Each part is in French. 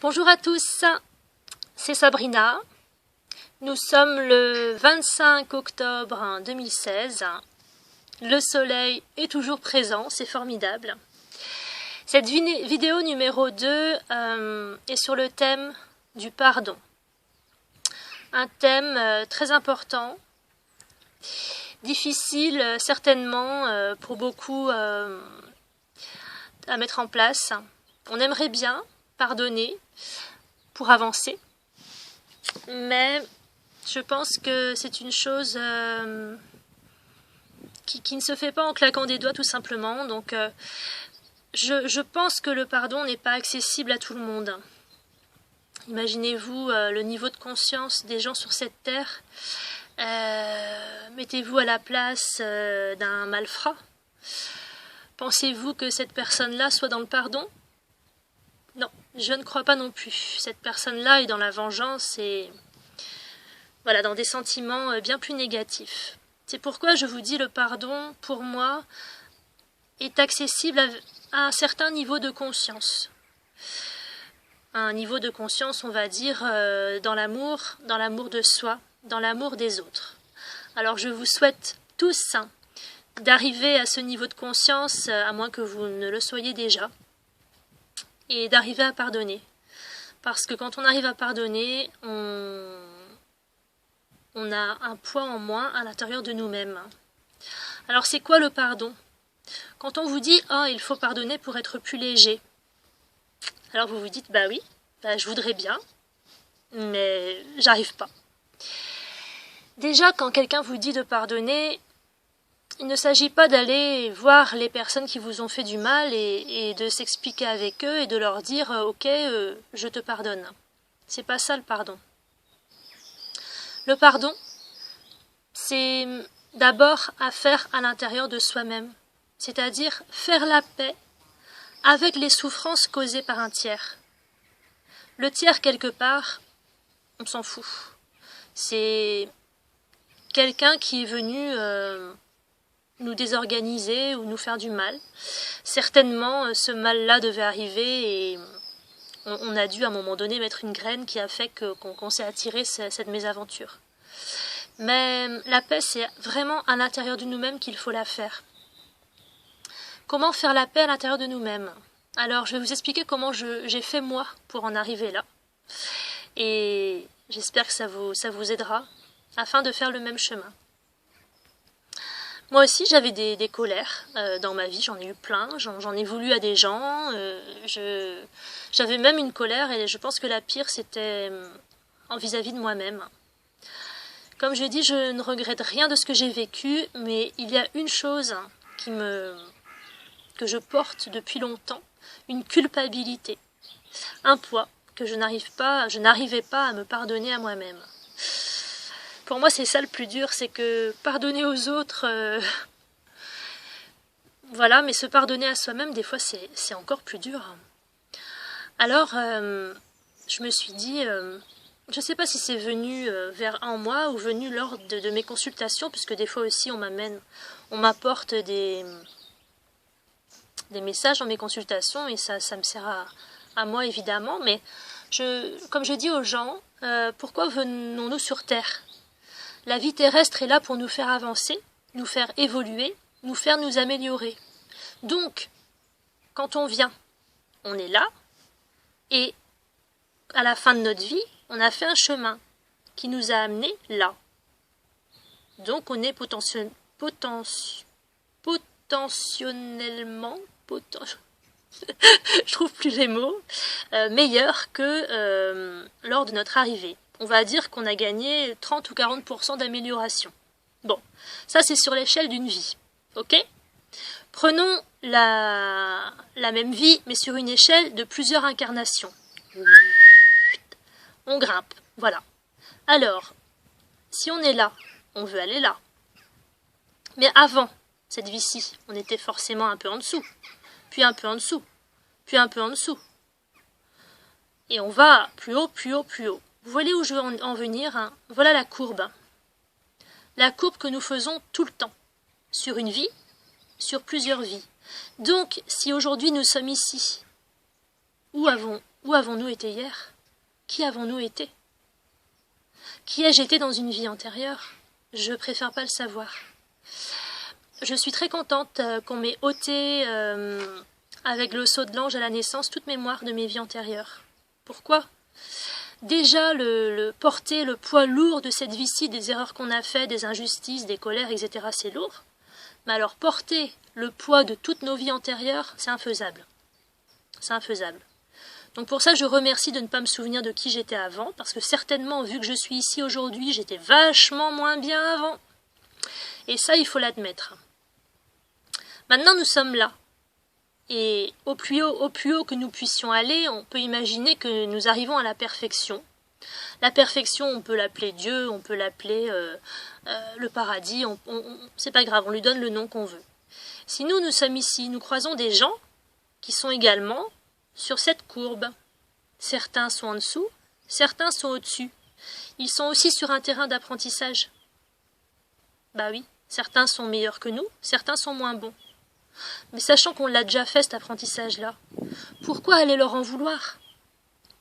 Bonjour à tous, c'est Sabrina. Nous sommes le 25 octobre 2016. Le soleil est toujours présent, c'est formidable. Cette vidéo numéro 2 est sur le thème du pardon. Un thème très important, difficile certainement pour beaucoup à mettre en place. On aimerait bien pardonner pour avancer, mais je pense que c'est une chose qui ne se fait pas en claquant des doigts tout simplement. Donc je pense que le pardon n'est pas accessible à tout le monde. Imaginez-vous le niveau de conscience des gens sur cette terre. Mettez-vous à la place d'un malfrat. Pensez-vous que cette personne-là soit dans le pardon ? Non, je ne crois pas non plus. Cette personne-là est dans la vengeance et voilà, dans des sentiments bien plus négatifs. C'est pourquoi je vous dis le pardon, pour moi, est accessible à un certain niveau de conscience. Un niveau de conscience, on va dire, dans l'amour de soi, dans l'amour des autres. Alors je vous souhaite tous d'arriver à ce niveau de conscience, à moins que vous ne le soyez déjà, et d'arriver à pardonner. Parce que quand on arrive à pardonner, on a un poids en moins à l'intérieur de nous-mêmes. Alors c'est quoi le pardon ? Quand on vous dit « Oh, il faut pardonner pour être plus léger », alors vous vous dites « Bah oui, je voudrais bien, mais j'arrive pas ». Déjà, quand quelqu'un vous dit de pardonner, il ne s'agit pas d'aller voir les personnes qui vous ont fait du mal et de s'expliquer avec eux et de leur dire « Ok, je te pardonne ». C'est pas ça le pardon. Le pardon, c'est d'abord à faire à l'intérieur de soi-même, c'est-à-dire faire la paix avec les souffrances causées par un tiers. Le tiers, quelque part, on s'en fout. C'est quelqu'un qui est venu nous désorganiser ou nous faire du mal. Certainement, ce mal-là devait arriver et on a dû à un moment donné mettre une graine qui a fait qu'on s'est attiré cette mésaventure. Mais la paix, c'est vraiment à l'intérieur de nous-mêmes qu'il faut la faire. Comment faire la paix à l'intérieur de nous-mêmes ? Alors, je vais vous expliquer comment j'ai fait moi pour en arriver là. Et j'espère que ça vous aidera afin de faire le même chemin. Moi aussi, j'avais des colères dans ma vie, j'en ai eu plein, j'en ai voulu à des gens, j'avais même une colère et je pense que la pire c'était vis-à-vis de moi-même. Comme je dis, je ne regrette rien de ce que j'ai vécu, mais il y a une chose que je porte depuis longtemps, une culpabilité, un poids que je n'arrivais pas à me pardonner à moi-même. Pour moi, c'est ça le plus dur, c'est que pardonner aux autres, voilà, mais se pardonner à soi-même, des fois, c'est encore plus dur. Alors, je me suis dit, je ne sais pas si c'est venu en moi ou venu lors de mes consultations, puisque des fois aussi, on m'apporte des messages dans mes consultations, et ça me sert à moi, évidemment, mais comme je dis aux gens, pourquoi venons-nous sur Terre ? La vie terrestre est là pour nous faire avancer, nous faire évoluer, nous faire nous améliorer. Donc, quand on vient, on est là, et à la fin de notre vie, on a fait un chemin qui nous a amenés là. Donc, on est potentiellement, je trouve plus les mots, meilleur que lors de notre arrivée. On va dire qu'on a gagné 30 ou 40% d'amélioration. Bon, ça c'est sur l'échelle d'une vie, ok ? Prenons la même vie, mais sur une échelle de plusieurs incarnations. On grimpe, voilà. Alors, si on est là, on veut aller là. Mais avant cette vie-ci, on était forcément un peu en dessous, puis un peu en dessous, puis un peu en dessous. Et on va plus haut, plus haut, plus haut. Vous voyez où je veux en venir, hein ? Voilà la courbe. La courbe que nous faisons tout le temps. Sur une vie, sur plusieurs vies. Donc, si aujourd'hui nous sommes ici, Où avons-nous été hier? Qui avons-nous été? Qui ai-je été dans une vie antérieure? Je préfère pas le savoir. Je suis très contente qu'on m'ait ôté, avec le sceau de l'ange à la naissance, toute mémoire de mes vies antérieures. Pourquoi? Déjà, le porter le poids lourd de cette vie-ci, des erreurs qu'on a faites, des injustices, des colères, etc., c'est lourd. Mais alors, porter le poids de toutes nos vies antérieures, c'est infaisable. C'est infaisable. Donc pour ça, je remercie de ne pas me souvenir de qui j'étais avant, parce que certainement, vu que je suis ici aujourd'hui, j'étais vachement moins bien avant. Et ça, il faut l'admettre. Maintenant, nous sommes là. Et au plus haut que nous puissions aller, on peut imaginer que nous arrivons à la perfection. La perfection, on peut l'appeler Dieu, on peut l'appeler le paradis, c'est pas grave, on lui donne le nom qu'on veut. Si nous sommes ici, nous croisons des gens qui sont également sur cette courbe. Certains sont en dessous, certains sont au-dessus. Ils sont aussi sur un terrain d'apprentissage. Bah oui, certains sont meilleurs que nous, certains sont moins bons. Mais sachant qu'on l'a déjà fait cet apprentissage-là, pourquoi aller leur en vouloir?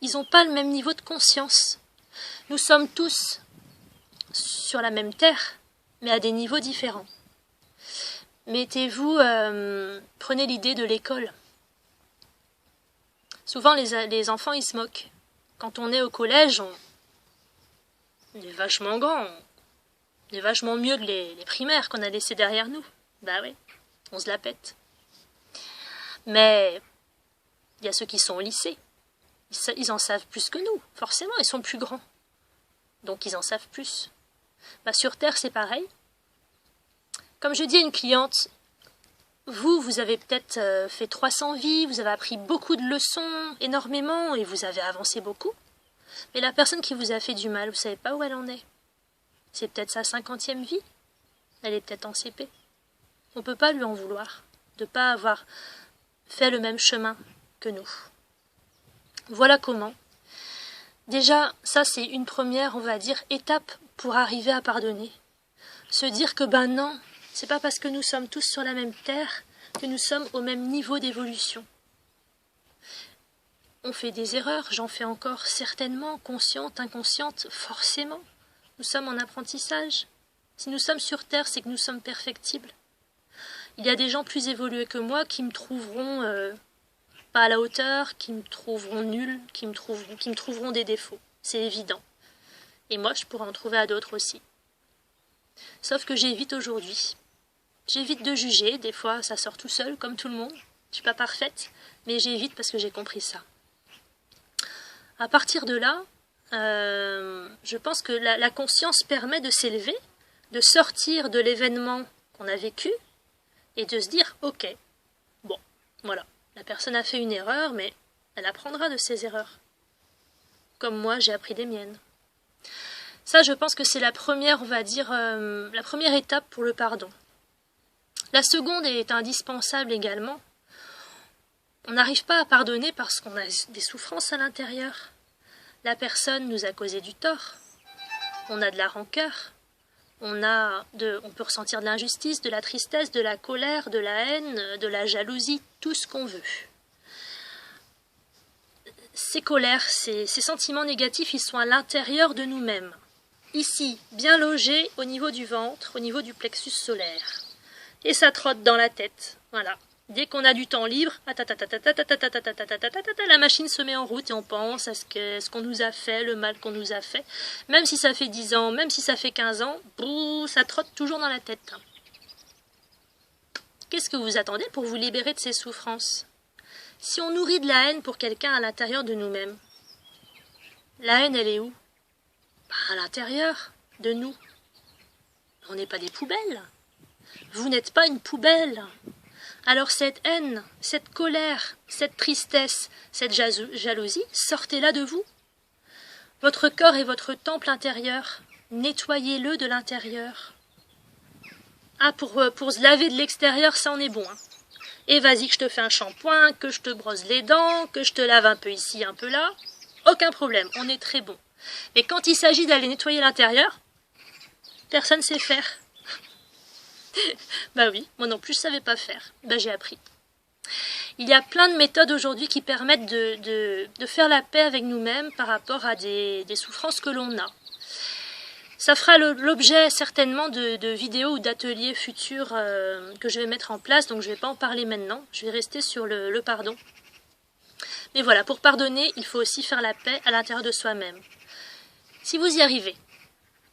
Ils n'ont pas le même niveau de conscience. Nous sommes tous sur la même terre, mais à des niveaux différents. Mettez-vous, prenez l'idée de l'école. Souvent les enfants ils se moquent. Quand on est au collège, on est vachement grand, on est vachement mieux que les primaires qu'on a laissés derrière nous. Bah oui, on se la pète. Mais il y a ceux qui sont au lycée. Ils en savent plus que nous, forcément, ils sont plus grands. Donc ils en savent plus. Bah, sur Terre, c'est pareil. Comme je dis à une cliente, vous avez peut-être fait 300 vies, vous avez appris beaucoup de leçons, énormément, et vous avez avancé beaucoup. Mais la personne qui vous a fait du mal, vous ne savez pas où elle en est. C'est peut-être sa 50e vie. Elle est peut-être en CP. On ne peut pas lui en vouloir de ne pas avoir fait le même chemin que nous. Voilà comment. Déjà, ça c'est une première, on va dire, étape pour arriver à pardonner. Se dire que ben non, c'est pas parce que nous sommes tous sur la même terre que nous sommes au même niveau d'évolution. On fait des erreurs, j'en fais encore certainement, conscientes, inconscientes, forcément. Nous sommes en apprentissage. Si nous sommes sur terre, c'est que nous sommes perfectibles. Il y a des gens plus évolués que moi qui me trouveront pas à la hauteur, qui me trouveront nul, qui me trouveront des défauts. C'est évident. Et moi, je pourrais en trouver à d'autres aussi. Sauf que j'évite aujourd'hui. J'évite de juger, des fois ça sort tout seul, comme tout le monde. Je suis pas parfaite, mais j'évite parce que j'ai compris ça. À partir de là, je pense que la conscience permet de s'élever, de sortir de l'événement qu'on a vécu, et de se dire, ok, bon, voilà, la personne a fait une erreur, mais elle apprendra de ses erreurs. Comme moi, j'ai appris des miennes. Ça, je pense que c'est la première, on va dire, la première étape pour le pardon. La seconde est indispensable également. On n'arrive pas à pardonner parce qu'on a des souffrances à l'intérieur. La personne nous a causé du tort. On a de la rancœur. On peut ressentir de l'injustice, de la tristesse, de la colère, de la haine, de la jalousie, tout ce qu'on veut. Ces colères, ces sentiments négatifs, ils sont à l'intérieur de nous-mêmes. Ici, bien logés au niveau du ventre, au niveau du plexus solaire. Et ça trotte dans la tête. Voilà. Dès qu'on a du temps libre, la machine se met en route et on pense à ce qu'on nous a fait, le mal qu'on nous a fait. Même si ça fait 10 ans, même si ça fait 15 ans, ça trotte toujours dans la tête. Qu'est-ce que vous attendez pour vous libérer de ces souffrances? Si on nourrit de la haine pour quelqu'un à l'intérieur de nous-mêmes, la haine, elle est où? À l'intérieur de nous. On n'est pas des poubelles. Vous n'êtes pas une poubelle. Alors cette haine, cette colère, cette tristesse, cette jalousie, sortez-la de vous. Votre corps est votre temple intérieur. Nettoyez-le de l'intérieur. Ah, pour se laver de l'extérieur, ça en est bon. Hein. Et vas-y que je te fais un shampoing, que je te brosse les dents, que je te lave un peu ici, un peu là. Aucun problème, on est très bon. Mais quand il s'agit d'aller nettoyer l'intérieur, personne ne sait faire. Bah oui, moi non plus je savais pas faire. Bah j'ai appris. Il y a plein de méthodes aujourd'hui qui permettent de faire la paix avec nous-mêmes par rapport à des souffrances que l'on a. Ça fera l'objet certainement de vidéos ou d'ateliers futurs que je vais mettre en place, donc je ne vais pas en parler maintenant, je vais rester sur le pardon. Mais voilà, pour pardonner, il faut aussi faire la paix à l'intérieur de soi-même. Si vous y arrivez,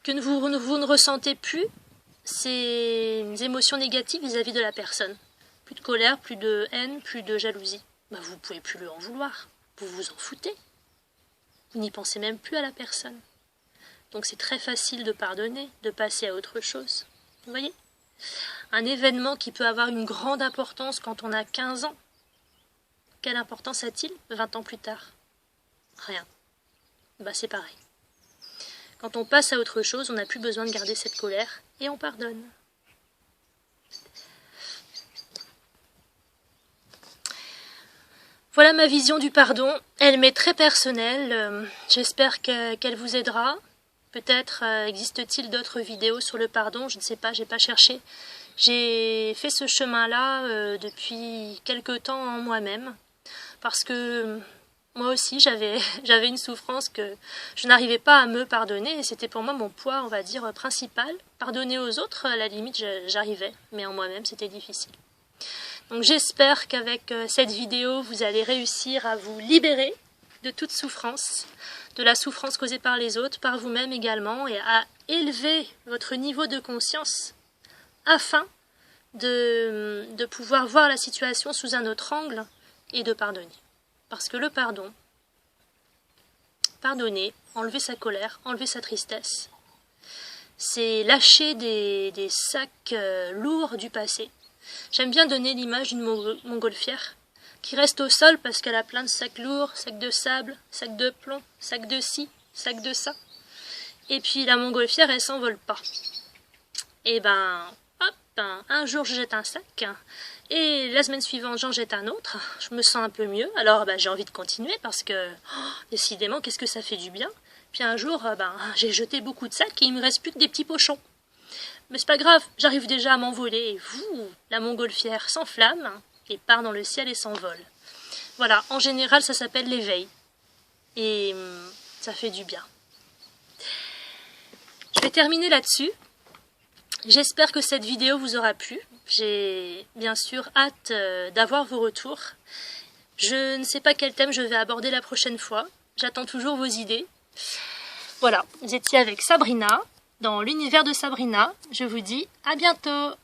que vous ne ressentez plus ces émotions négatives vis-à-vis de la personne, plus de colère, plus de haine, plus de jalousie, vous ne pouvez plus lui en vouloir, vous vous en foutez, vous n'y pensez même plus à la personne. Donc c'est très facile de pardonner, de passer à autre chose. Vous voyez ? Un événement qui peut avoir une grande importance quand on a 15 ans, quelle importance a-t-il 20 ans plus tard? Rien. C'est pareil. Quand on passe à autre chose, on n'a plus besoin de garder cette colère et on pardonne. Voilà ma vision du pardon. Elle m'est très personnelle. J'espère qu'elle vous aidera. Peut-être existe-t-il d'autres vidéos sur le pardon, je ne sais pas, j'ai pas cherché. J'ai fait ce chemin-là depuis quelque temps en moi-même, parce que moi aussi j'avais une souffrance que je n'arrivais pas à me pardonner, et c'était pour moi mon poids, on va dire, principal. Pardonner aux autres, à la limite, j'arrivais, mais en moi-même c'était difficile. Donc j'espère qu'avec cette vidéo, vous allez réussir à vous libérer de toute souffrance, de la souffrance causée par les autres, par vous-même également, et à élever votre niveau de conscience afin de pouvoir voir la situation sous un autre angle et de pardonner. Parce que le pardon, pardonner, enlever sa colère, enlever sa tristesse, c'est lâcher des sacs lourds du passé. J'aime bien donner l'image d'une montgolfière qui reste au sol parce qu'elle a plein de sacs lourds, sacs de sable, sacs de plomb, sacs de ci, sacs de ça. Et puis la montgolfière, elle s'envole pas. Et un jour je jette un sac, et la semaine suivante j'en jette un autre, je me sens un peu mieux, alors j'ai envie de continuer parce que, décidément, qu'est-ce que ça fait du bien. Puis un jour, j'ai jeté beaucoup de sacs et il me reste plus que des petits pochons. Mais c'est pas grave, j'arrive déjà à m'envoler, et la montgolfière s'enflamme, et part dans le ciel et s'envole. Voilà, en général ça s'appelle l'éveil, et ça fait du bien. Je vais terminer là-dessus. J'espère que cette vidéo vous aura plu. J'ai bien sûr hâte d'avoir vos retours. Je ne sais pas quel thème je vais aborder la prochaine fois. J'attends toujours vos idées. Voilà, vous étiez avec Sabrina, dans l'univers de Sabrina. Je vous dis à bientôt.